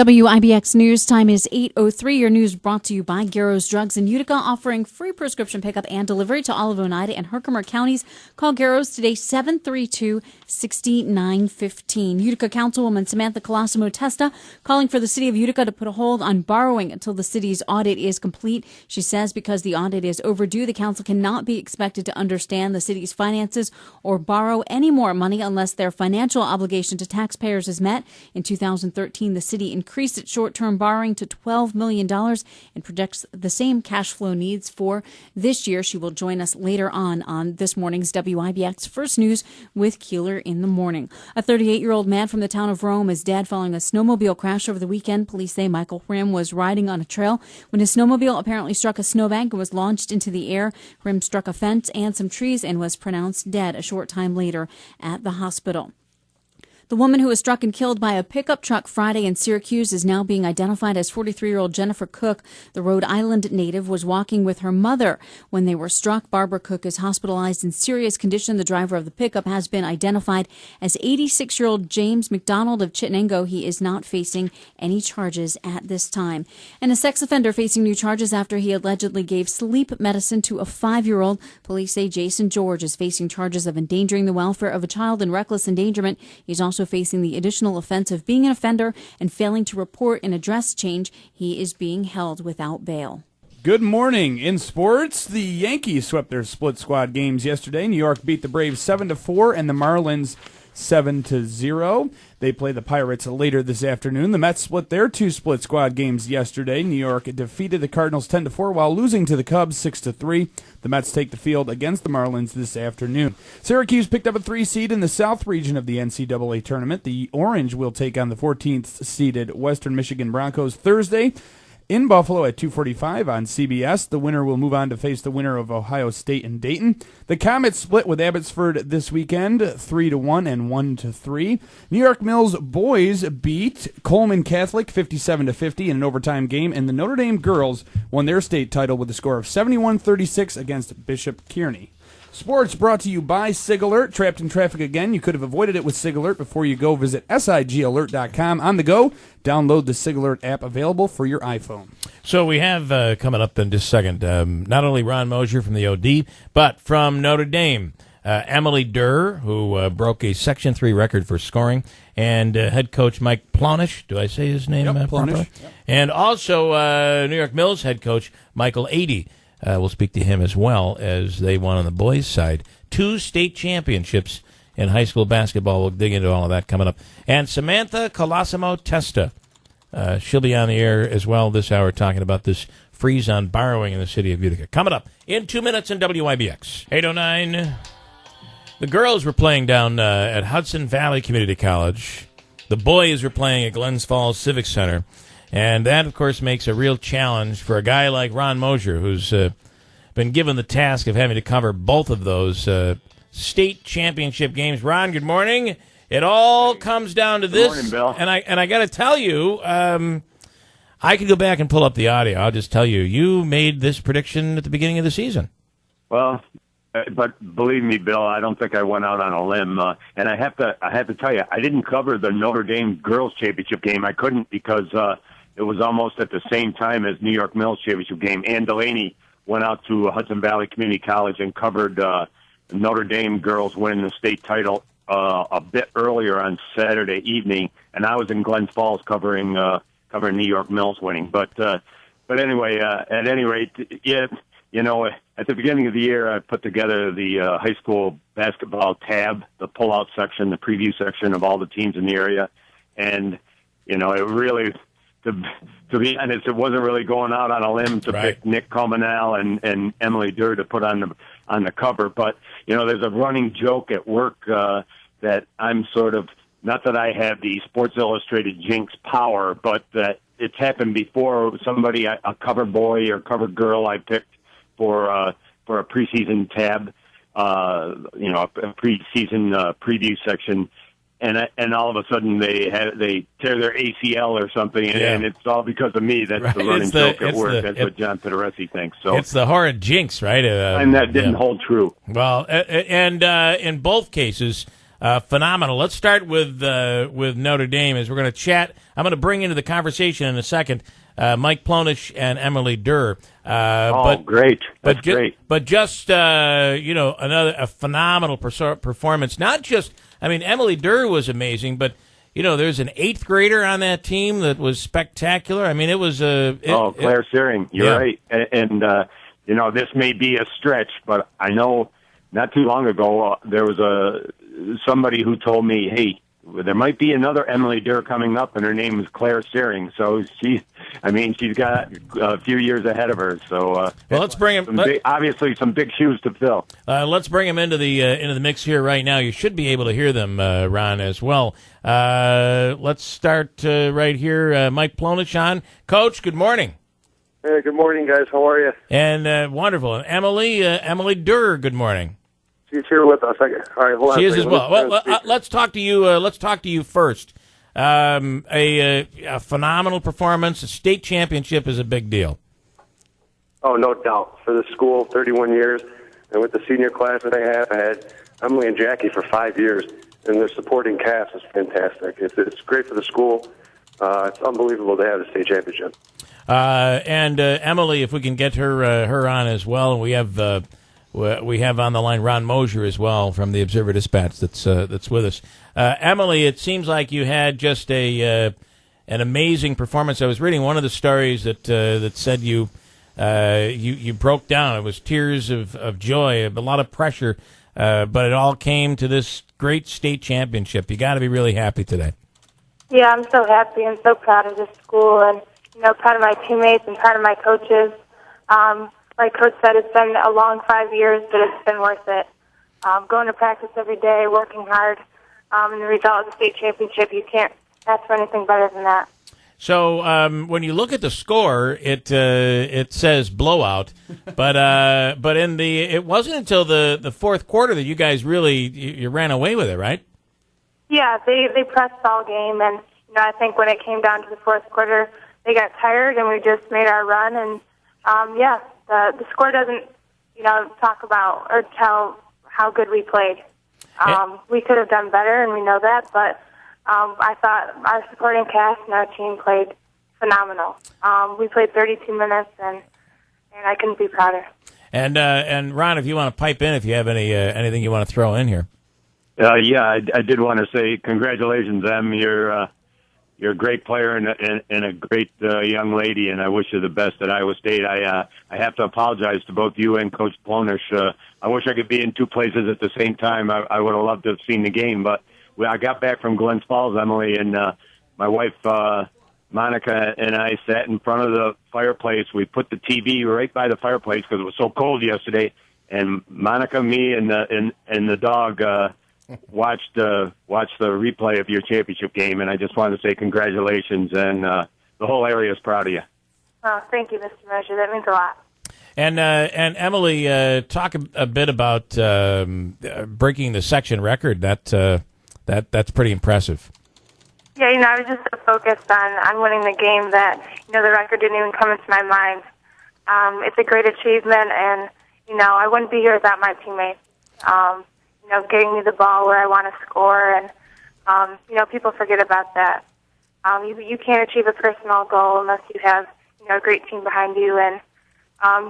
WIBX News time is 8:03. Your news brought to you by Garrow's Drugs in Utica, offering free prescription pickup and delivery to all of Oneida and Herkimer counties. Call Garrow's today, 732-6915. Utica Councilwoman Samantha Colosimo Testa calling for the city of Utica to put a hold on borrowing until the city's audit is complete. She says because the audit is overdue, the council cannot be expected to understand the city's finances or borrow any more money unless their financial obligation to taxpayers is met. In 2013, the city increased its short-term borrowing to $12 million and projects the same cash flow needs for this year. She will join us later on this morning's WIBX First News with Keeler in the Morning. A 38-year-old man from the town of Rome is dead following a snowmobile crash over the weekend. Police say Michael Rim was riding on a trail when his snowmobile apparently struck a snowbank and was launched into the air. Rim struck a fence and some trees and was pronounced dead a short time later at the hospital. The woman who was struck and killed by a pickup truck Friday in Syracuse is now being identified as 43-year-old Jennifer Cook. The Rhode Island native was walking with her mother when they were struck. Barbara Cook is hospitalized in serious condition. The driver of the pickup has been identified as 86-year-old James McDonald of Chittenango. He is not facing any charges at this time. And a sex offender facing new charges after he allegedly gave sleep medicine to a 5-year-old. Police say Jason George is facing charges of endangering the welfare of a child and reckless endangerment. He's also facing the additional offense of being an offender and failing to report an address change. He is being held without bail. Good morning. In sports, the Yankees swept their split squad games yesterday. New York beat the Braves 7-4 and the Marlins 7-0. They play the Pirates later this afternoon. The Mets split their two split squad games yesterday. New York defeated the Cardinals 10-4 while losing to the Cubs 6-3. The Mets take the field against the Marlins this afternoon. Syracuse picked up a 3 seed in the South region of the NCAA tournament. The Orange will take on the 14th seeded Western Michigan Broncos Thursday in Buffalo at 2:45 on CBS. The winner will move on to face the winner of Ohio State and Dayton. The Comets split with Abbotsford this weekend, 3-1 and 1-3. New York Mills boys beat Coleman Catholic 57-50 in an overtime game, and the Notre Dame girls won their state title with a score of 71-36 against Bishop Kearney. Sports brought to you by SIG Alert. Trapped in traffic again? You could have avoided it with SIG Alert. Before you go, visit sigalert.com. On the go, download the SIG Alert app available for your iPhone. So we have coming up in just a second, not only Ron Mosier from the OD, but from Notre Dame, Emily Durr, who broke a Section 3 record for scoring, and head coach Mike Plonish. Do I say his name properly? Yep. And also New York Mills head coach Michael Adey. We'll speak to him as well, as they won on the boys' side 2 state championships in high school basketball. We'll dig into all of that coming up. And Samantha Colosimo Testa, she'll be on the air as well this hour talking about this freeze on borrowing in the city of Utica. Coming up in 2 minutes in WIBX. 8:09. The girls were playing down at Hudson Valley Community College. The boys were playing at Glens Falls Civic Center. And that, of course, makes a real challenge for a guy like Ron Mosier, who's been given the task of having to cover both of those state championship games. Ron, good morning. It all comes down to this. Good morning, Bill. And I got to tell you, I could go back and pull up the audio. I'll just tell you, you made this prediction at the beginning of the season. Well, but believe me, Bill, I don't think I went out on a limb. And I have to tell you, I didn't cover the Notre Dame girls championship game. I couldn't because it was almost at the same time as New York Mills championship game. Ann Delaney went out to Hudson Valley Community College and covered Notre Dame girls winning the state title a bit earlier on Saturday evening, and I was in Glens Falls covering New York Mills winning. But anyway, at any rate, yeah, you know, at the beginning of the year, I put together the high school basketball tab, the pull-out section, the preview section of all the teams in the area, and you know, it really. To be honest, it wasn't really going out on a limb to pick Nick Comanel and Emily Durr to put on the cover. But you know, there's a running joke at work that I'm sort of, not that I have the Sports Illustrated jinx power, but that it's happened before. Somebody, a cover boy or cover girl, I picked for a preseason tab, you know, a preseason preview section. And all of a sudden they tear their ACL or something, and it's all because of me. That's the running joke at work. That's what John Pedersey thinks. So it's the horrid jinx, right? And that didn't hold true. Well, and in both cases, Phenomenal. Let's start with Notre Dame as we're going to chat. I'm going to bring into the conversation in a second Mike Plonish and Emily Durr. Great. That's great. But just, a phenomenal performance. Not just, Emily Durr was amazing, but, there's an 8th grader on that team that was spectacular. It was Claire Searing. You're right. And this may be a stretch, but I know not too long ago there was somebody who told me, hey, there might be another Emily Durr coming up, and her name is Claire Searing. So she's got a few years ahead of her. So let's bring him. Obviously, some big shoes to fill. Let's bring him into the mix here right now. You should be able to hear them, Ron, as well. Let's start right here. Mike Plonish on. Coach, good morning. Hey, good morning, guys. How are you? And wonderful. And Emily Durr, good morning. She's here with us. All right, hold on. She is as well. Let's talk to you. Let's talk to you first. A phenomenal performance. A state championship is a big deal. Oh, no doubt. For the school, 31 years, and with the senior class that I had Emily and Jackie for 5 years, and their supporting cast is fantastic. It's great for the school. It's unbelievable to have the state championship. And Emily, if we can get her on as well, and we have on the line Ron Mosier as well from the Observer-Dispatch that's with us. Emily, it seems like you had just an amazing performance. I was reading one of the stories that said you broke down. It was tears of joy, a lot of pressure, but it all came to this great state championship. You got to be really happy today. Yeah, I'm so happy and so proud of this school, and proud of my teammates and proud of my coaches. Like Coach said, it's been a long 5 years, but it's been worth it. Going to practice every day, working hard, and the result of the state championship, you can't ask for anything better than that. So when you look at the score, it says blowout, but it wasn't until the fourth quarter that you guys really you ran away with it, right? Yeah, they pressed all game, and I think when it came down to the fourth quarter, they got tired, and we just made our run, and the score doesn't talk about or tell how good we played. We could have done better, and we know that, but I thought our supporting cast and our team played phenomenal. We played 32 minutes, and I couldn't be prouder. And Ron, if you want to pipe in, if you have anything you want to throw in here. I did want to say congratulations, Em. You're a great player and a great young lady, and I wish you the best at Iowa State. I have to apologize to both you and Coach Plonish. I wish I could be in two places at the same time. I would have loved to have seen the game, but I got back from Glens Falls, Emily, and my wife Monica and I sat in front of the fireplace. We put the TV right by the fireplace because it was so cold yesterday, and Monica, me, and the dog watched the replay of your championship game, and I just wanted to say congratulations, and the whole area is proud of you. Oh, thank you, Mr. Mosier. That means a lot. And Emily, talk a bit about breaking the section record. That's pretty impressive. Yeah, I was just so focused on winning the game that the record didn't even come into my mind. It's a great achievement, and I wouldn't be here without my teammates. Getting me the ball where I want to score, and people forget about that. You can't achieve a personal goal unless you have a great team behind you, and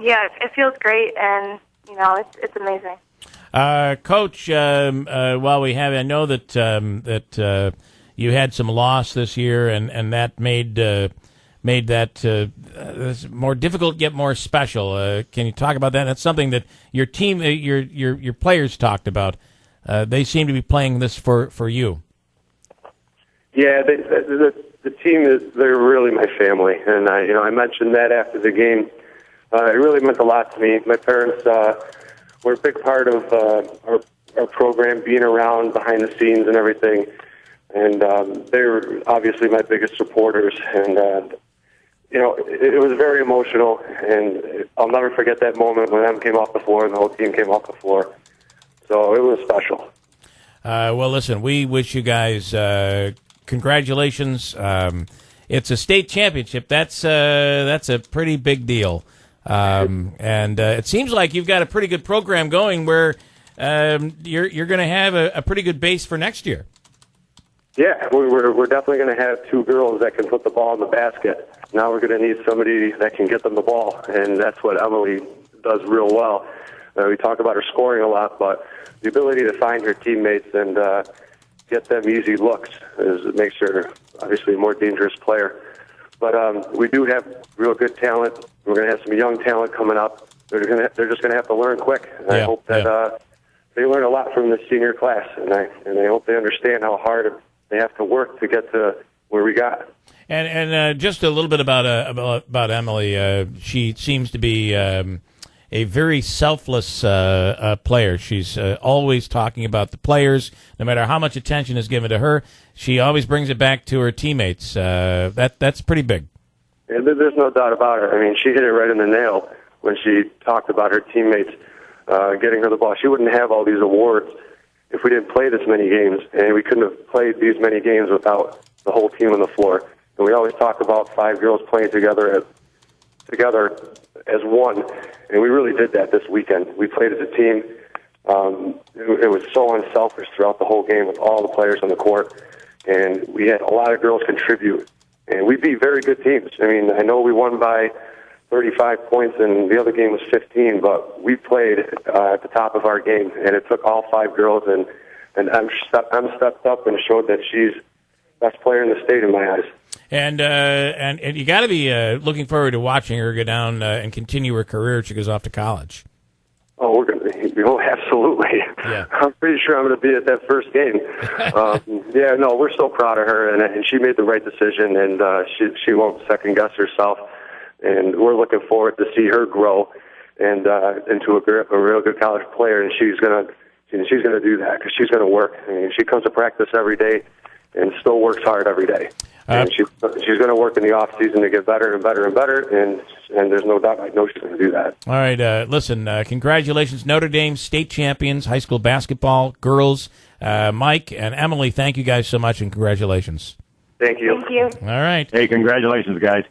it feels great, and it's amazing. Coach, while we have, I know that you had some loss this year, and that made that more difficult yet more special. Can you talk about that? That's something that your team, your players talked about. They seem to be playing this for you. Yeah, the team they're really my family, and I mentioned that after the game. It really meant a lot to me. My parents were a big part of our program, being around behind the scenes and everything, and they were obviously my biggest supporters. And it was very emotional, and I'll never forget that moment when Em came off the floor and the whole team came off the floor. So it was special. Well, listen, we wish you guys congratulations. It's a state championship. That's a pretty big deal. And it seems like you've got a pretty good program going where you're going to have a pretty good base for next year. Yeah, we're definitely going to have two girls that can put the ball in the basket. Now we're going to need somebody that can get them the ball, and that's what Emily does real well. We talk about her scoring a lot, but the ability to find her teammates and get them easy looks makes her obviously a more dangerous player. But we do have real good talent. We're going to have some young talent coming up. They're just going to have to learn quick. And I hope that they learn a lot from the senior class, and I hope they understand how hard they have to work to get to where we got. And just a little bit about Emily. She seems to be a very selfless player. She's always talking about the players. No matter how much attention is given to her, she always brings it back to her teammates. That's pretty big. Yeah, there's no doubt about it. I mean, she hit it right in the nail when she talked about her teammates getting her the ball. She wouldn't have all these awards if we didn't play this many games, and we couldn't have played these many games without the whole team on the floor. And we always talk about 5 girls playing together as one, and we really did that this weekend. We played as a team. It was so unselfish throughout the whole game with all the players on the court, and we had a lot of girls contribute. And we beat very good teams. I mean, I know we won by 35 points, and the other game was 15, but we played at the top of our game, and it took all 5 girls, and I'm stepped up and showed that she's best player in the state in my eyes. And you got to be looking forward to watching her go down and continue her career if she goes off to college. Oh, we're going to. Oh, absolutely. Yeah. I'm pretty sure I'm going to be at that first game. Yeah, no, we're so proud of her, and she made the right decision, and she won't second guess herself. And we're looking forward to see her grow and into a real good college player. And she's gonna do that because she's gonna work. I mean, she comes to practice every day and still works hard every day. And she's going to work in the off season to get better and better and better, and there's no doubt I know she's going to do that. All right, listen, congratulations, Notre Dame state champions, high school basketball, girls. Mike and Emily, thank you guys so much, and congratulations. Thank you. Thank you. All right. Hey, congratulations, guys.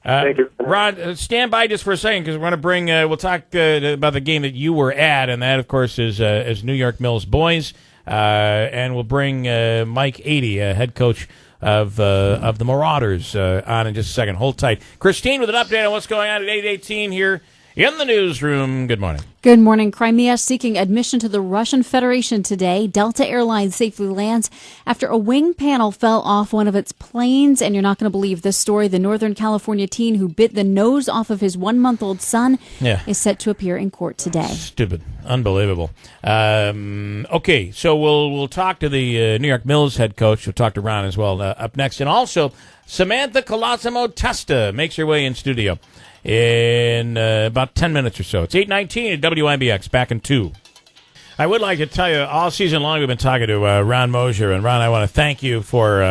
Thank you. Rod, stand by just for a second because we're going to bring. We'll talk about the game that you were at, and that, of course, is New York Mills boys, and we'll bring Mike Adie, head coach of the Marauders, on in just a second. Hold tight. Christine with an update on what's going on at 8:18 here in the newsroom. Good morning. Good morning. Crimea seeking admission to the Russian Federation today. Delta Airlines safely lands after a wing panel fell off one of its planes. And you're not going to believe this story. The Northern California teen who bit the nose off of his 1-month-old son is set to appear in court today. Stupid. Unbelievable. Okay, so we'll talk to the New York Mills head coach. We'll talk to Ron as well up next. And also, Samantha Colosimo Testa makes her way in studio in about 10 minutes or so. It's 8:19 at WIBX, back in 2. I would like to tell you, all season long we've been talking to Ron Mosier. And Ron, I want to thank you for,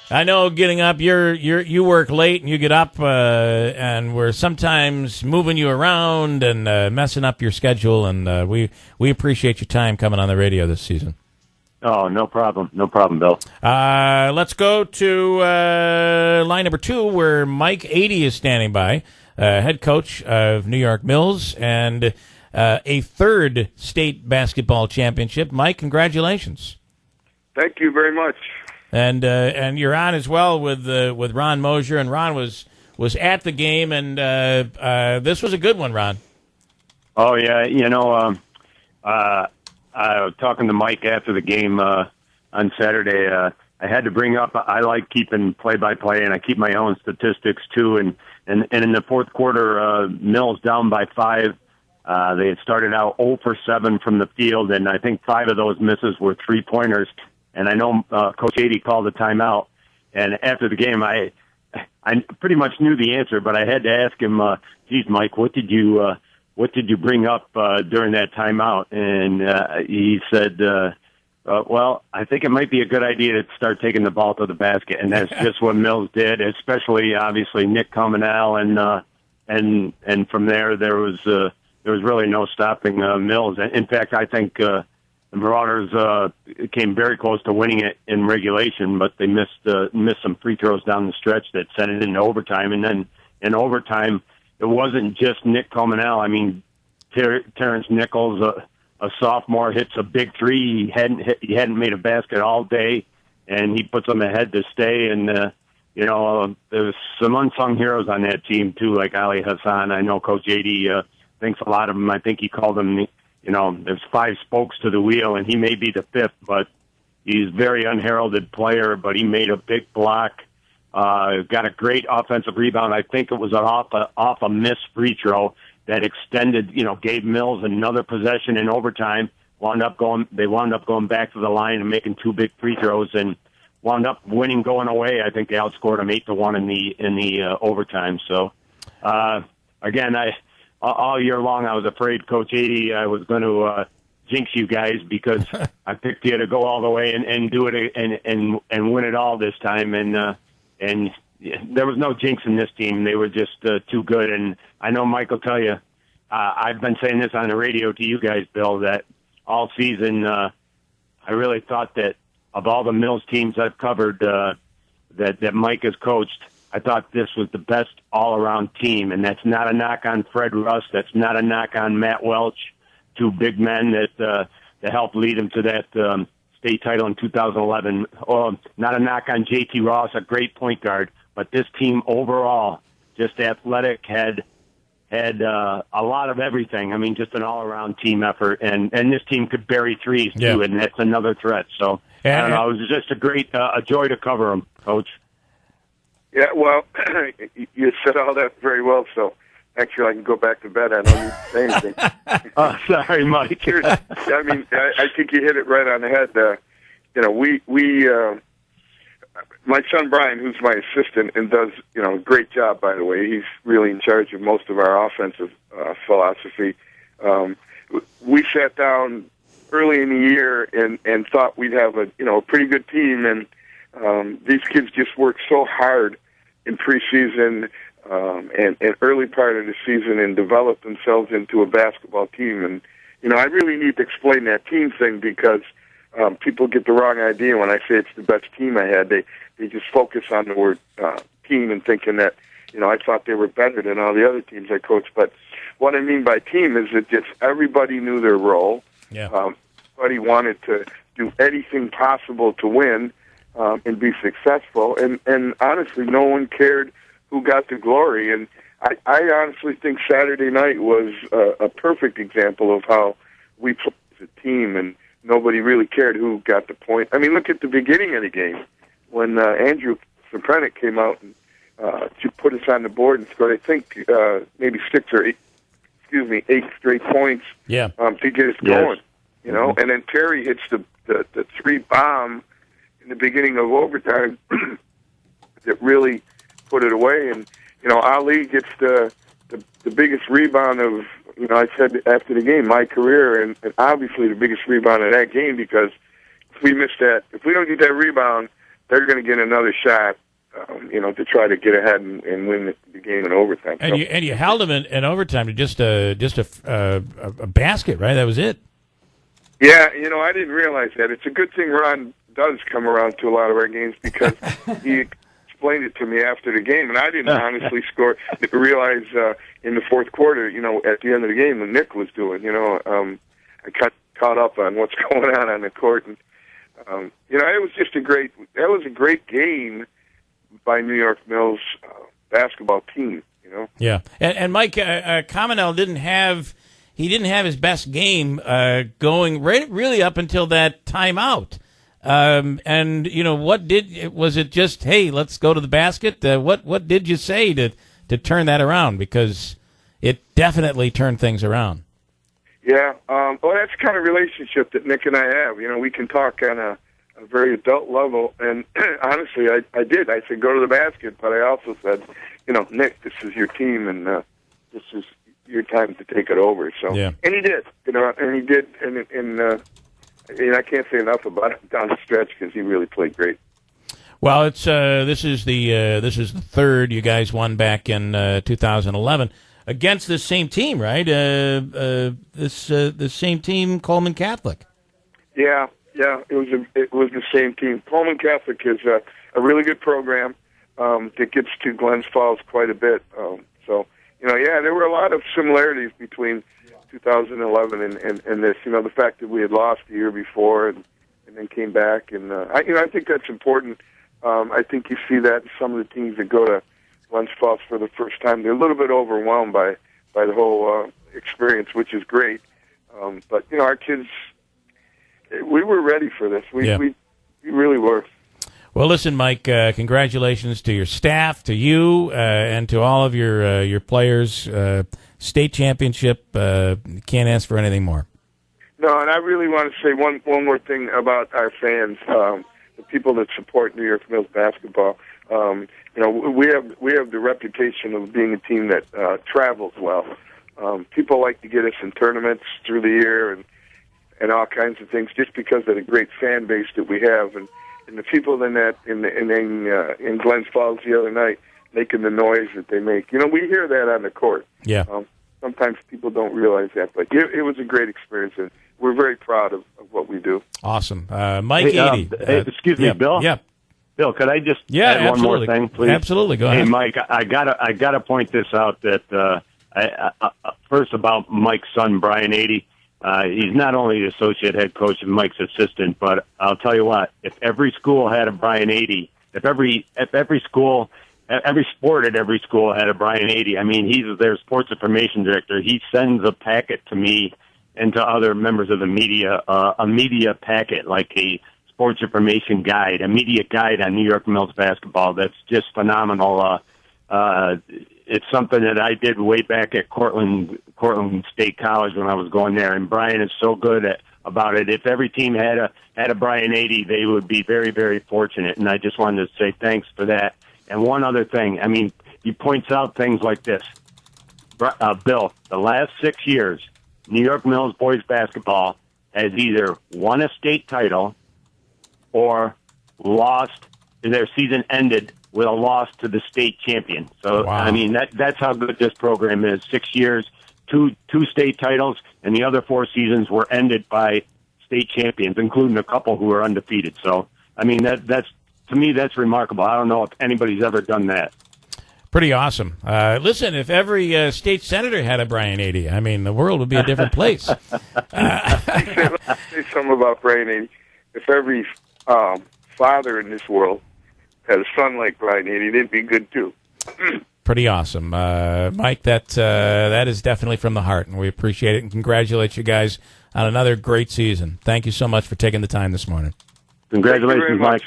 I know getting up, you work late and you get up, and we're sometimes moving you around and messing up your schedule. And we appreciate your time coming on the radio this season. Oh, no problem. No problem, Bill. Let's go to line number 2, where Mike Adie is standing by, head coach of New York Mills, and a 3rd state basketball championship. Mike, congratulations. Thank you very much. And you're on as well with Ron Mosier, and Ron was at the game, and this was a good one, Ron. Oh, yeah. You know, I was talking to Mike after the game on Saturday. I had to bring up, I like keeping play-by-play, and I keep my own statistics, too. And in the fourth quarter, Mills down by 5. They had started out 0 for 7 from the field, and I think 5 of those misses were 3-pointers. And I know Coach Adie called a timeout. And after the game, I pretty much knew the answer, but I had to ask him, geez, Mike, what did you bring up during that timeout? And he said, well, I think it might be a good idea to start taking the ball to the basket. And that's just what Mills did, especially, obviously, Nick Cominal. And from there was really no stopping Mills. In fact, I think the Marauders came very close to winning it in regulation, but they missed some free throws down the stretch that sent it into overtime. And then in overtime, it wasn't just Nick Cominal. I mean, Terrence Nichols, a sophomore hits a big three. He hadn't made a basket all day, and he puts them ahead to stay. And there's some unsung heroes on that team too, like Ali Hassan. I know Coach 80 thinks a lot of them. I think he called them, there's 5 spokes to the wheel, and he may be the 5th, but he's a very unheralded player. But he made a big block. Got a great offensive rebound. I think it was off a missed free throw that extended, gave Mills another possession in overtime. They wound up going back to the line and making 2 big free throws and wound up winning going away. I think they outscored them 8-1 in the overtime. So again, all year long I was afraid Coach 80 I was going to jinx you guys because I picked you to go all the way and do it and win it all this time. And there was no jinx in this team. They were just too good. And I know Mike will tell you, I've been saying this on the radio to you guys, Bill, that all season I really thought that of all the Mills teams I've covered that Mike has coached, I thought this was the best all-around team. And that's not a knock on Fred Russ. That's not a knock on Matt Welch, 2 big men that helped lead him to that state title in 2011. Not a knock on J.T. Ross, a great point guard, but this team overall, just athletic, had a lot of everything. I mean, just an all-around team effort, and this team could bury threes too, and that's another threat. So I don't know. It was just a joy to cover them, Coach. Yeah, well, you said all that very well. So actually, I can go back to bed. I don't need to say anything. Sorry, Mike. I mean, I think you hit it right on the head. My son Brian, who's my assistant and does a great job, by the way. He's really in charge of most of our offensive philosophy. We sat down early in the year and thought we'd have a pretty good team, and these kids just worked so hard in preseason and early part of the season and developed themselves into a basketball team. And I really need to explain that team thing because people get the wrong idea when I say it's the best team I had. They just focus on the word team and thinking that, I thought they were better than all the other teams I coached. But what I mean by team is that just everybody knew their role. Yeah. Everybody wanted to do anything possible to win and be successful. And honestly, no one cared who got the glory. And I honestly think Saturday night was a perfect example of how we played as a team, and nobody really cared who got the point. I mean, look at the beginning of the game when Andrew Soprenik came out and to put us on the board and scored, I think, maybe 8 straight points to get us going. And then Terry hits the 3 bomb in the beginning of overtime that really put it away. And, Ali gets the biggest rebound of, I said after the game, my career, and obviously the biggest rebound of that game because if we miss that, if we don't get that rebound, they're going to get another shot, to try to get ahead and win the game in overtime. And you held them in overtime to just a basket, right? That was it. Yeah, I didn't realize that. It's a good thing Ron does come around to a lot of our games because he explained it to me after the game, and I didn't honestly realize in the fourth quarter, at the end of the game, what Nick was doing. I got caught up on what's going on the court, and it was just a great game by New York Mills basketball team. Yeah, and Mike Comenel didn't have his best game going really up until that timeout. And was it just, hey, let's go to the basket? What did you say to turn that around? Because it definitely turned things around. Yeah. Well, that's the kind of relationship that Nick and I have. We can talk on a very adult level. And honestly, I did. I said, go to the basket. But I also said, Nick, this is your team and this is your time to take it over. So, yeah. And he did, and he did. And I can't say enough about him down the stretch because he really played great. Well, it's this is the third you guys won back in 2011 against this same team, right? This same team, Coleman Catholic. Yeah, it was the same team. Coleman Catholic is a really good program that gets to Glens Falls quite a bit. So there were a lot of similarities between 2011 and this. The fact that we had lost the year before and then came back, and I think that's important. I think you see that in some of the teams that go to Glens Falls for the first time. They're a little bit overwhelmed by the whole experience, which is great. But our kids, we were ready for this. We really were. Well, listen, Mike, congratulations to your staff, to you, and to all of your players. State championship, can't ask for anything more. No, and I really want to say one more thing about our fans, the people that support New York Mills basketball. We have the reputation of being a team that travels well. People like to get us in tournaments through the year and all kinds of things just because of the great fan base that we have. And the people in Glens Falls the other night making the noise that they make. We hear that on the court. Yeah. Sometimes people don't realize that, but it was a great experience, and we're very proud of what we do. Awesome. Mike Eady. Excuse me, Bill? Yeah. Bill, could I just add one more thing, please? Absolutely. Go ahead. Hey, Mike, I gotta point this out that first about Mike's son, Brian Eady. He's not only the associate head coach and Mike's assistant, but I'll tell you what: if every school had a Brian Eady, if every school, every sport at every school had a Brian Eady, I mean, he's their sports information director. He sends a packet to me and to other members of the media, a media packet like a sports information guide, a media guide on New York Mills basketball. That's just phenomenal. It's something that I did way back at Cortland State College when I was going there, and Brian is so good about it. If every team had a Brian Eady, they would be very, very fortunate. And I just wanted to say thanks for that. And one other thing, I mean, he points out things like this. Bill, the last 6 years, New York Mills boys basketball has either won a state title or lost. Their season ended with a loss to the state champion. So, wow. I mean, that's how good this program is. 6 years, two state titles, and the other 4 seasons were ended by state champions, including a couple who are undefeated. So, I mean, that's to me, that's remarkable. I don't know if anybody's ever done that. Pretty awesome. Listen, if every state senator had a Brian Eady, I mean, the world would be a different place. Let's say something about Brian Eady. If every father in this world had a son like Brian Eady, they'd be good too. Pretty awesome. Mike, that is definitely from the heart, and we appreciate it and congratulate you guys on another great season. Thank you so much for taking the time this morning. Congratulations, Mike.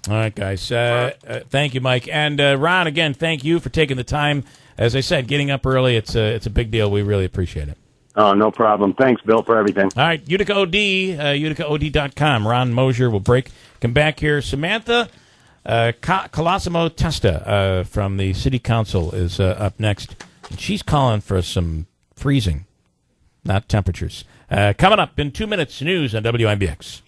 All right, guys. Thank you, Mike. And Ron, again, thank you for taking the time. As I said, getting up early, it's a big deal. We really appreciate it. Oh, no problem. Thanks, Bill, for everything. All right, Utica OD, UticaOD.com. Ron Mosier will come back here. Samantha Colosimo Testa from the City Council is up next. And she's calling for some freezing, not temperatures. Coming up in 2 minutes, news on WIBX.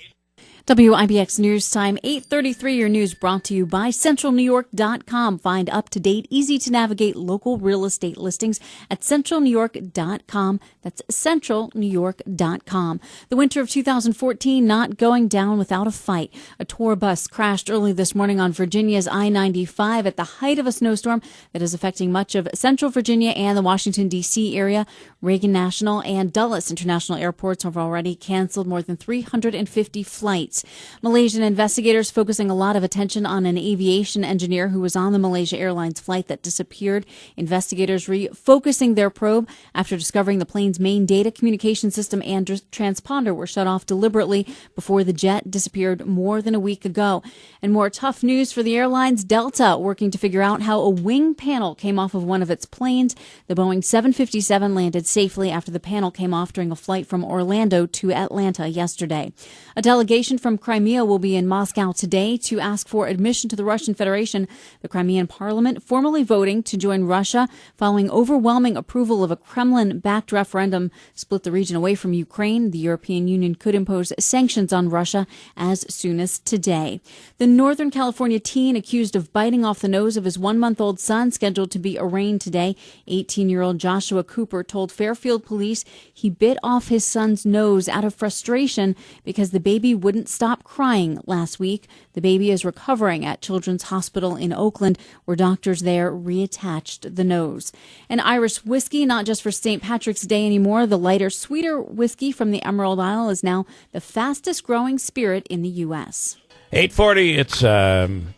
WIBX News Time, 8:33. Your news brought to you by CentralNewYork.com. Find up-to-date, easy-to-navigate local real estate listings at CentralNewYork.com. That's CentralNewYork.com. The winter of 2014 not going down without a fight. A tour bus crashed early this morning on Virginia's I-95 at the height of a snowstorm that is affecting much of Central Virginia and the Washington, D.C. area. Reagan National and Dulles International airports have already canceled more than 350 flights. Malaysian investigators focusing a lot of attention on an aviation engineer who was on the Malaysia Airlines flight that disappeared. Investigators refocusing their probe after discovering the plane's main data communication system and transponder were shut off deliberately before the jet disappeared more than a week ago. And more tough news for the airlines. Delta working to figure out how a wing panel came off of one of its planes. The Boeing 757 landed safely after the panel came off during a flight from Orlando to Atlanta yesterday. A delegation from Crimea will be in Moscow today to ask for admission to the Russian Federation. The Crimean parliament formally voting to join Russia following overwhelming approval of a Kremlin-backed referendum split the region away from Ukraine. The European Union could impose sanctions on Russia as soon as today. The Northern California teen accused of biting off the nose of his 1-month-old son scheduled to be arraigned today. 18-year-old Joshua Cooper told Fairfield police he bit off his son's nose out of frustration because the baby wouldn't stop crying last week. The baby is recovering at Children's Hospital in Oakland, where doctors there reattached the nose. And Irish whiskey, not just for St. Patrick's Day anymore. The lighter, sweeter whiskey from the Emerald Isle is now the fastest growing spirit in the U.S. 8:40. It's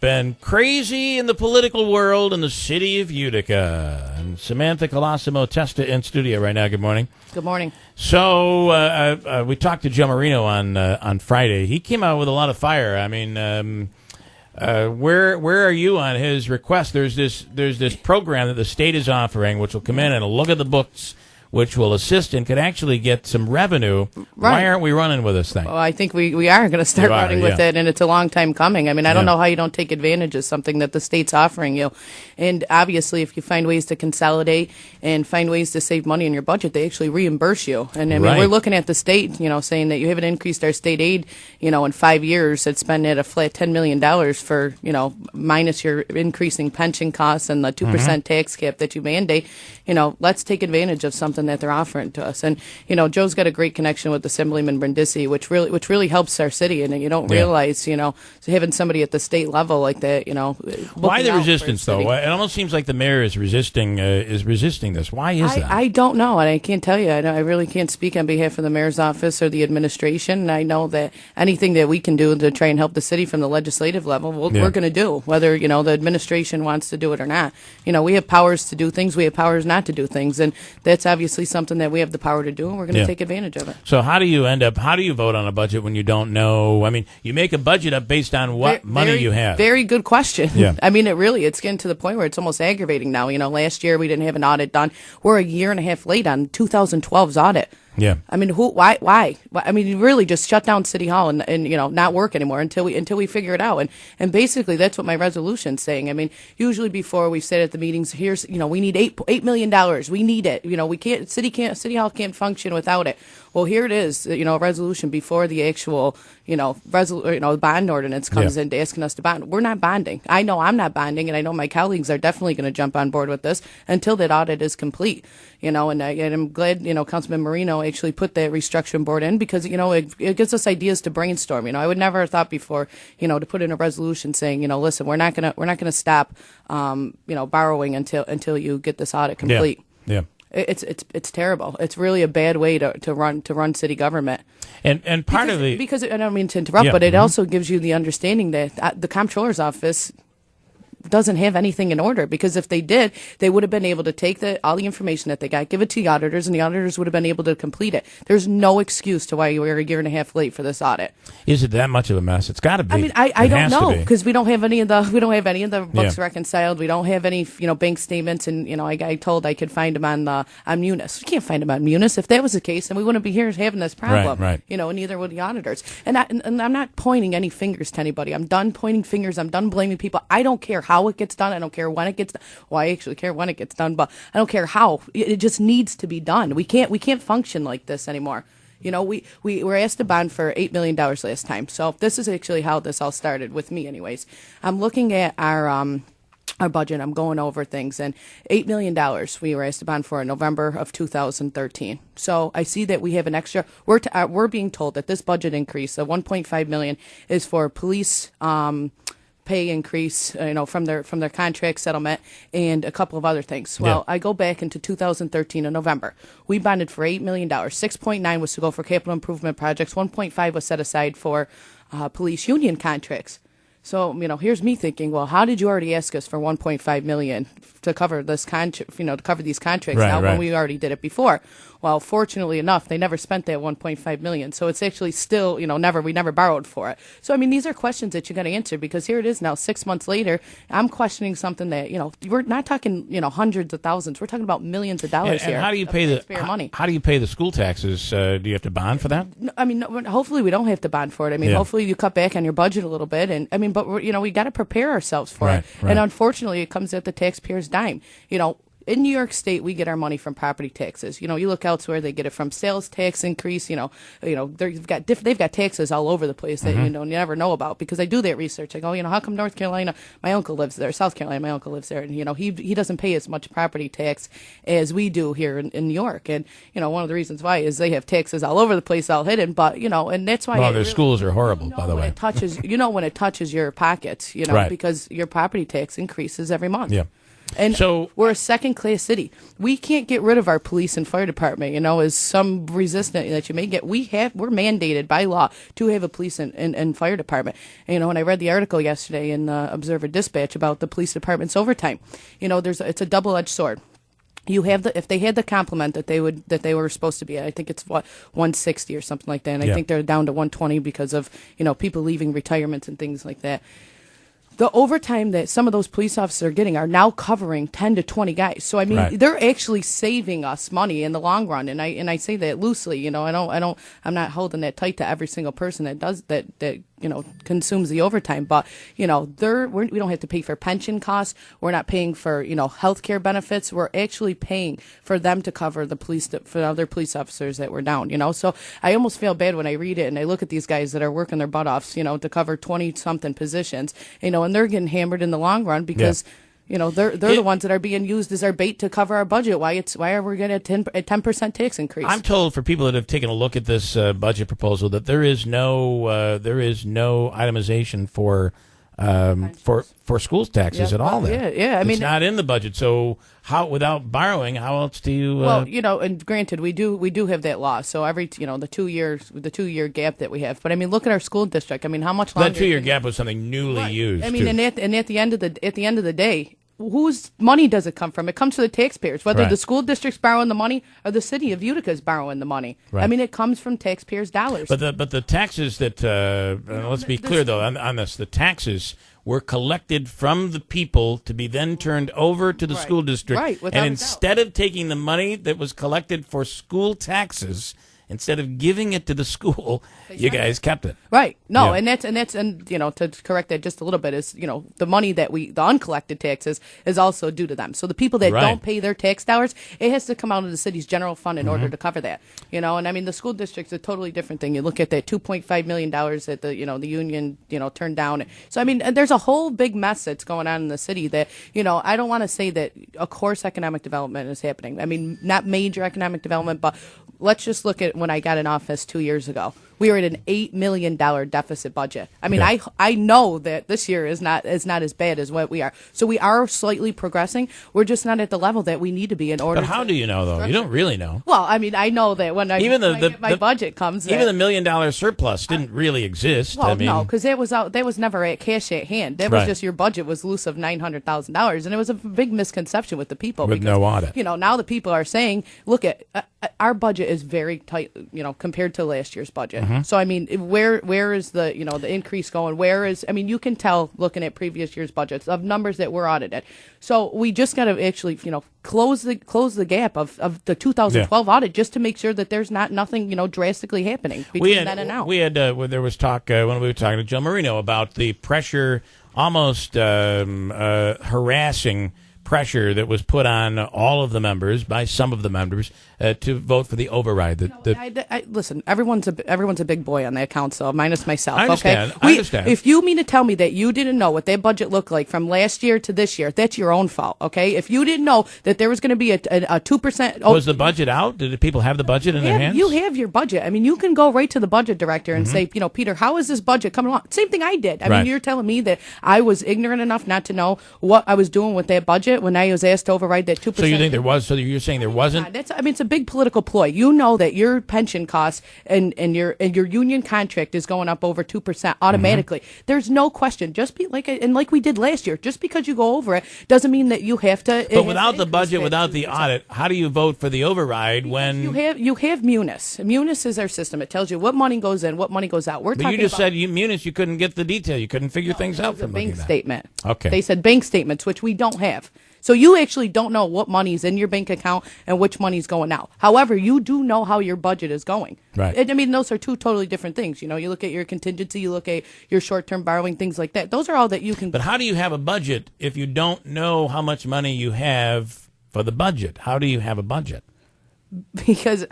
been crazy in the political world in the city of Utica. And Samantha Colosimo Testa in studio right now. Good morning. Good morning. So we talked to Joe Marino on Friday. He came out with a lot of fire. I mean, where are you on his request? There's this program that the state is offering, which will come in and look at the books, which will assist and could actually get some revenue. Right. Why aren't we running with this thing? Well, I think we are going to start running with it, and it's a long time coming. I mean, I don't know how you don't take advantage of something that the state's offering you. And obviously, if you find ways to consolidate and find ways to save money in your budget, they actually reimburse you. And I mean, we're looking at the state, saying that you haven't increased our state aid, in 5 years. It's been at a flat $10 million for, minus your increasing pension costs and the 2% tax cap that you mandate. Let's take advantage of something that they're offering to us. And Joe's got a great connection with Assemblyman Brindisi, which really helps our city. And you don't realize, having somebody at the state level like that, why the resistance though? It almost seems like the mayor is resisting this. Why is that? I don't know, and I can't tell you. I really can't speak on behalf of the mayor's office or the administration. And I know that anything that we can do to try and help the city from the legislative level, we're going to do, whether the administration wants to do it or not. We have powers to do things, we have powers not to do things, and that's obviously something that we have the power to do, and we're going to take advantage of it. So how do you vote on a budget when you don't know? I mean, you make a budget up based on what money you have. Very good question. Yeah. I mean, it's getting to the point where it's almost aggravating now. Last year we didn't have an audit done. We're a year and a half late on 2012's audit. Yeah. I mean, why? I mean, you really just shut down City Hall and not work anymore until we figure it out. And basically that's what my resolution's saying. I mean, usually before we've said at the meetings, here's, we need $8 million. We need it. We can't, City Hall can't function without it. Well, here it is, a resolution before the actual, bond ordinance comes in asking us to bond. We're not bonding. I know I'm not bonding, and I know my colleagues are definitely going to jump on board with this until that audit is complete. And I'm glad, Councilman Marino actually put that restructuring board in because, it gives us ideas to brainstorm. I would never have thought before, to put in a resolution saying, listen, we're not gonna stop, borrowing until you get this audit complete. Yeah. It's terrible. It's really a bad way to run city government. And part of the because I don't mean to interrupt, but it also gives you the understanding that the comptroller's office doesn't have anything in order, because if they did, they would have been able to take all the information that they got, give it to the auditors, and the auditors would have been able to complete it. There's no excuse to why you were a year and a half late for this audit. Is it that much of a mess? It's got to be. I mean, I don't know, because we don't have any of the books reconciled. We don't have any bank statements, and I told I could find them on Munis. We can't find them on Munis. If that was the case, then we wouldn't be here having this problem. Right. And neither would the auditors. And I'm not pointing any fingers to anybody. I'm done pointing fingers. I'm done blaming people. I don't care how it gets done. I don't care when it gets done. Well, I actually care when it gets done, but I don't care how. It just needs to be done. We can't function like this anymore. We were asked to bond for $8 million last time. So this is actually how this all started with me anyways. I'm looking at our budget. I'm going over things, and $8 million we were asked to bond for in November of 2013. So I see that we have an extra. We're being told that this budget increase of $1.5 million is for police pay increase, from their contract settlement and a couple of other things. Well, I go back into 2013 in November. We bonded for $8 million. 6.9 was to go for capital improvement projects. 1.5 was set aside for police union contracts. So, here's me thinking, well, how did you already ask us for $1.5 million to cover this to cover these contracts when we already did it before? Well, fortunately enough, they never spent that $1.5 million. So it's actually still, we never borrowed for it. So, these are questions that you got to answer, because here it is now, 6 months later, I'm questioning something that, we're not talking, hundreds of thousands. We're talking about millions of dollars here. And how do you pay money? How do you pay the school taxes? Do you have to bond for that? Hopefully we don't have to bond for it. Hopefully you cut back on your budget a little bit. But we got to prepare ourselves for it. And unfortunately, it comes at the taxpayer's dime. in New York State, we get our money from property taxes. You look elsewhere, they get it from sales tax increase. They've got taxes all over the place that you never know about, because I do that research. I go, how come North Carolina, my uncle lives there, South Carolina, my uncle lives there, and he doesn't pay as much property tax as we do here in New York. And one of the reasons why is they have taxes all over the place, all hidden. But and that's why their schools are horrible, by the way. When it touches your pockets, Right. because your property tax increases every month. Yeah. And so we're a second-class city. We can't get rid of our police and fire department, as some resistance that you may get. We're mandated by law to have a police and fire department. And, when I read the article yesterday in Observer Dispatch about the police department's overtime, it's a double-edged sword. You have if they had the complement that they were supposed to be at, I think it's 160 or something like that, and I think they're down to 120 because of people leaving retirements and things like that. The overtime that some of those police officers are getting are now covering 10 to 20 guys. So I mean, Right. they're actually saving us money in the long run. And I say that loosely. I'm not holding that tight to every single person that does that consumes the overtime. But we don't have to pay for pension costs. We're not paying for health care benefits. We're actually paying for them to cover for other police officers that were down. So I almost feel bad when I read it and I look at these guys that are working their butt off, to cover 20 something positions, and they're getting hammered in the long run because. They're the ones that are being used as our bait to cover our budget. Why are we getting a 10% tax increase? I'm told, for people that have taken a look at this budget proposal, that there is no itemization for schools taxes at all. There, yeah. I mean, it's not in the budget. So how, without borrowing, how else do you? And granted, we do have that law. So every the 2 year gap that we have. But I mean, look at our school district. I mean, how much longer? That 2 year gap was something newly used. I mean, and at the end of the day, whose money does it come from? It comes from the taxpayers, whether Right. the school district's borrowing the money or the city of Utica is borrowing the money. Right. I mean, it comes from taxpayers' dollars. But the taxes that let's be clear though on this, the taxes were collected from the people to be then turned over to the Right. school district. Right, without and a instead of taking the money that was collected for school taxes, instead of giving it to the school, you guys kept it. Right. No, Yeah. and that's to correct that just a little bit is, the money that the uncollected taxes is also due to them. So the people that Right. don't pay their tax dollars, it has to come out of the city's general fund in Mm-hmm. order to cover that. And I mean, the school district's a totally different thing. You look at that $2.5 million that the union, turned down. So I mean, there's a whole big mess that's going on in the city that, I don't want to say that of course economic development is happening. I mean, not major economic development, but let's just look at when I got in office 2 years ago. We were at an $8 million deficit budget. I mean, Yeah. I know that this year is not as bad as what we are. So we are slightly progressing. We're just not at the level that we need to be in order. But how do you know though? You don't really know. Well, I mean, I know that when Even my budget comes, even the $1 million surplus didn't really exist. well, I mean, no, because that was never at cash at hand. That was Right. just your budget was loose of $900,000, and it was a big misconception with the people. With because, no audit. Now the people are saying, look at our budget is very tight, compared to last year's budget. Mm-hmm. So I mean, where is the the increase going? You can tell looking at previous year's budgets of numbers that were audited. So we just got to actually close the gap of the 2012 audit just to make sure that there's nothing drastically happening between then and now. We had there was talk when we were talking to Joe Marino about the pressure, almost harassing pressure that was put on all of the members by some of the members to vote for the override. Listen, everyone's a big boy on that council, minus myself. I understand. Okay? I understand. If you mean to tell me that you didn't know what that budget looked like from last year to this year, that's your own fault. Okay? If you didn't know that there was going to be a 2%, Was the budget out? Did people have the budget in their hands? you have your budget. I mean, you can go right to the budget director and say, Peter, how is this budget coming along? Same thing I did. I Right. mean, you're telling me that I was ignorant enough not to know what I was doing with that budget when I was asked to override that 2%. So you think there was? So you're saying there wasn't? It's a big political ploy. You know that your pension costs and your union contract is going up over 2% automatically. There's no question. Just be like we did last year. Just because you go over it doesn't mean that you have to. But without the budget, without the audit, how do you vote for the override when you have Munis? Munis is our system. It tells you what money goes in, what money goes out. But you just said Munis, you couldn't get the detail. You couldn't figure things out from bank looking at that. statement. Okay. They said bank statements, which we don't have. So you actually don't know what money's in your bank account and which money's going out. However, you do know how your budget is going. Right. I mean, those are two totally different things. You look at your contingency, you look at your short-term borrowing, things like that. Those are all that you can. But how do you have a budget if you don't know how much money you have for the budget. How do you have a budget? Because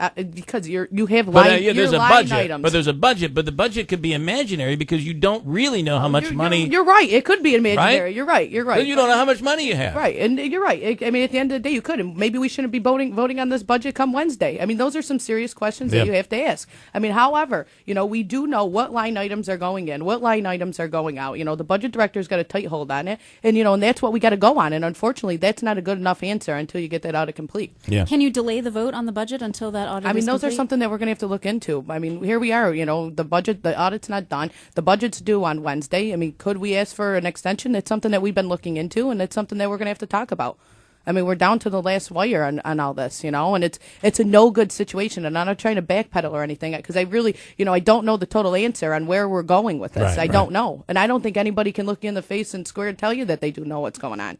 you have But line, there's a line budget. items. But there's a budget. But the budget could be imaginary because you don't really know how much money. You're right. It could be imaginary. Right? You're right. You're right. But you don't know how much money you have. Right, and you're right. I mean, at the end of the day, you could. And maybe we shouldn't be voting on this budget come Wednesday. I mean, those are some serious questions that you have to ask. I mean, however, we do know what line items are going in, what line items are going out. The budget director's got a tight hold on it, and and that's what we got to go on. And unfortunately, that's not a good enough answer until you get that audit complete. Yeah. Can you delay the vote on the budget until that audit? I mean, is those are complete? something that we're going to have to look into. I mean, here we are. The audit's not done. The budget's due on Wednesday. I mean, could we ask for an extension? It's something that we've been looking into, and it's something that we're going to have to talk about. I mean, we're down to the last wire on all this, and it's a no good situation. And I'm not trying to backpedal or anything because I really, I don't know the total answer on where we're going with this. I don't know, and I don't think anybody can look you in the face and square and tell you that they do know what's going on.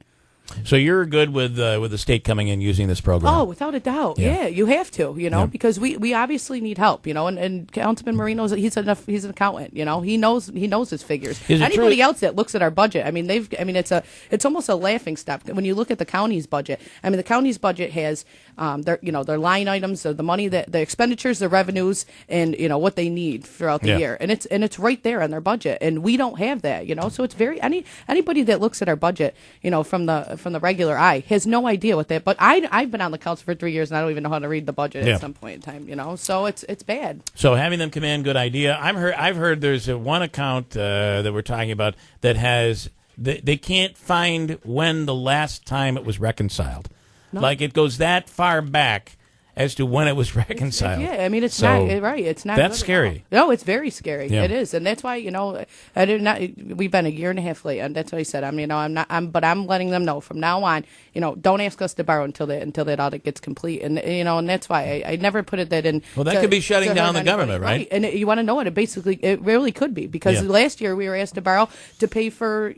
So you're good with the state coming in using this program? Oh, without a doubt. Yeah, you have to, because we obviously need help, and Councilman Marino's he's an accountant, he knows his figures. Anybody else that looks at our budget, it's almost a laughing stock when you look at the county's budget. I mean, the county's budget has their line items, the money that the expenditures, the revenues, and what they need throughout the year, and it's right there on their budget, and we don't have that, so it's very anybody that looks at our budget, from the regular eye has no idea what that. But I've been on the council for 3 years and I don't even know how to read the budget at some point in time. So it's bad. So having them come in, good idea. I've heard there's one account that we're talking about that has they can't find when the last time it was reconciled. No. Like it goes that far back as to when it was reconciled. Yeah, I mean it's not right. It's not. That's scary. No, it's very scary. Yeah. It is, and that's why I did not. We've been a year and a half late, and that's what I said. I'm not. I'm letting them know from now on. Don't ask us to borrow until that audit gets complete, and and that's why I never put it that in. Well, that could be shutting down the government, right? And you want to know what it really could be because last year we were asked to borrow to pay for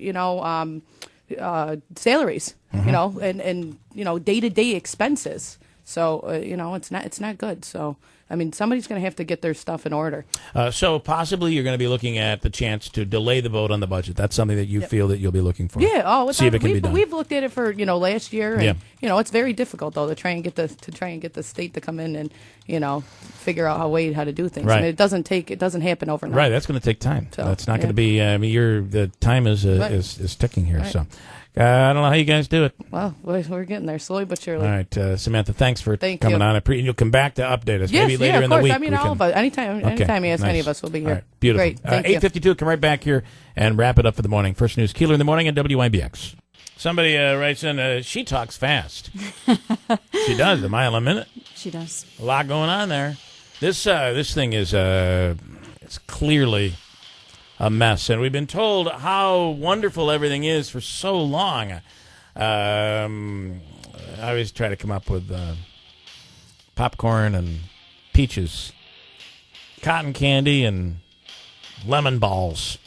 salaries, and day-to-day expenses. So it's not good. So I mean, somebody's going to have to get their stuff in order. So possibly you're going to be looking at the chance to delay the vote on the budget. That's something that you feel that you'll be looking for. Yeah. Oh, see if it can be done. We've looked at it for last year, and it's very difficult though to try and get the state to come in and figure out how to do things. Right. I mean, it doesn't happen overnight. Right. That's going to take time. So, that's not going to be. The time is ticking here. Right. So. I don't know how you guys do it. Well, we're getting there slowly but surely. All right, Samantha, thanks for coming on. You'll come back to update us. Maybe later in the week. I mean, all of us. Anytime you ask any of us, we'll be here. All right, beautiful. Great. Thank you. 8:52. Come right back here and wrap it up for the morning. First News Keeler in the morning at WIBX. Somebody writes in, she talks fast. She does, a mile a minute. She does. A lot going on there. This thing is it's clearly a mess, and we've been told how wonderful everything is for so long. I always try to come up with popcorn and peaches, cotton candy, and lemon balls.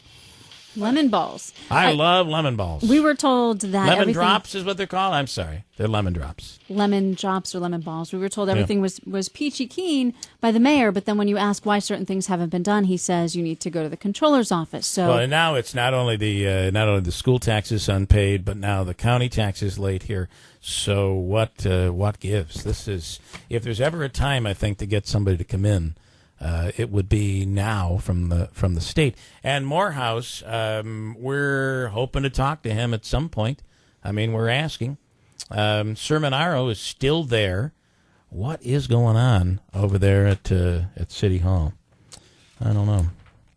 Lemon balls. I love lemon balls. We were told that lemon drops is what they're called. I'm sorry, they're lemon drops. Lemon drops or lemon balls. We were told everything was peachy keen by the mayor, but then when you ask why certain things haven't been done, he says you need to go to the controller's office. So well, and now it's not only the school taxes unpaid, but now the county taxes late here. So what gives? This is, if there's ever a time I think to get somebody to come in. It would be now from the state. And Morehouse, we're hoping to talk to him at some point. I mean, we're asking. Sermonaro is still there. What is going on over there at City Hall? I don't know.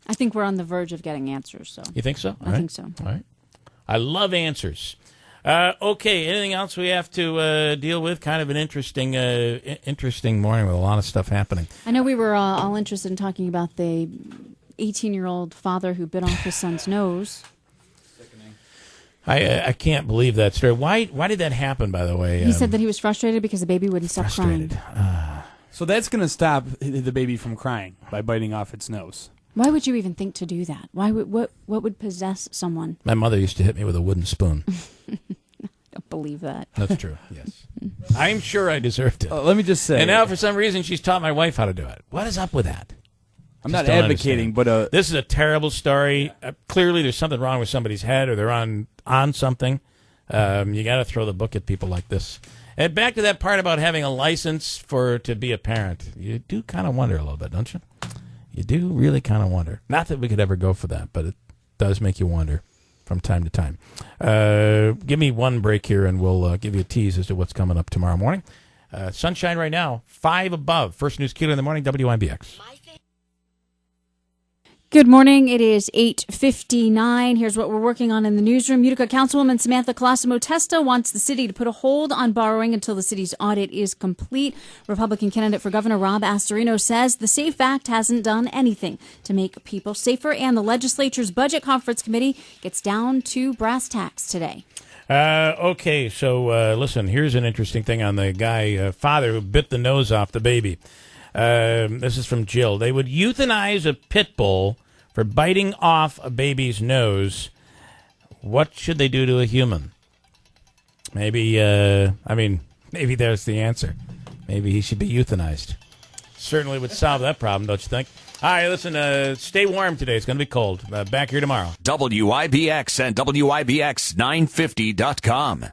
I think we're on the verge of getting answers. So you think so? I think so. All right. I love answers. Okay, anything else we have to deal with? Kind of an interesting morning with a lot of stuff happening. I know we were all interested in talking about the 18-year-old father who bit off his son's nose. I can't believe that story. Why did that happen, by the way? He said that he was frustrated because the baby wouldn't stop crying. So that's going to stop the baby from crying by biting off its nose. Why would you even think to do that? Why would what would possess someone? My mother used to hit me with a wooden spoon. I don't believe that. That's true. Yes, I'm sure I deserved it. Let me just say. And now, for some reason, she's taught my wife how to do it. What is up with that? I'm not advocating, but this is a terrible story. Clearly, there's something wrong with somebody's head, or they're on something. You got to throw the book at people like this. And back to that part about having a license to be a parent. You do kind of wonder a little bit, don't you? You do really kind of wonder. Not that we could ever go for that, but it does make you wonder from time to time. Give me one break here, and we'll give you a tease as to what's coming up tomorrow morning. Sunshine right now, 5 above. First News Kilo in the morning, WIBX. Good morning. It is 8:59. Here's what we're working on in the newsroom. Utica Councilwoman Samantha Colosimo Testa wants the city to put a hold on borrowing until the city's audit is complete. Republican candidate for governor Rob Astorino says the SAFE Act hasn't done anything to make people safer, and the legislature's Budget Conference Committee gets down to brass tacks today. Okay, so listen, here's an interesting thing on the guy, father who bit the nose off the baby. This is from Jill. They would euthanize a pit bull for biting off a baby's nose. What should they do to a human? Maybe, maybe there's the answer. Maybe he should be euthanized. Certainly would solve that problem, don't you think? All right, listen, stay warm today. It's going to be cold. Back here tomorrow. WIBX and WIBX950.com.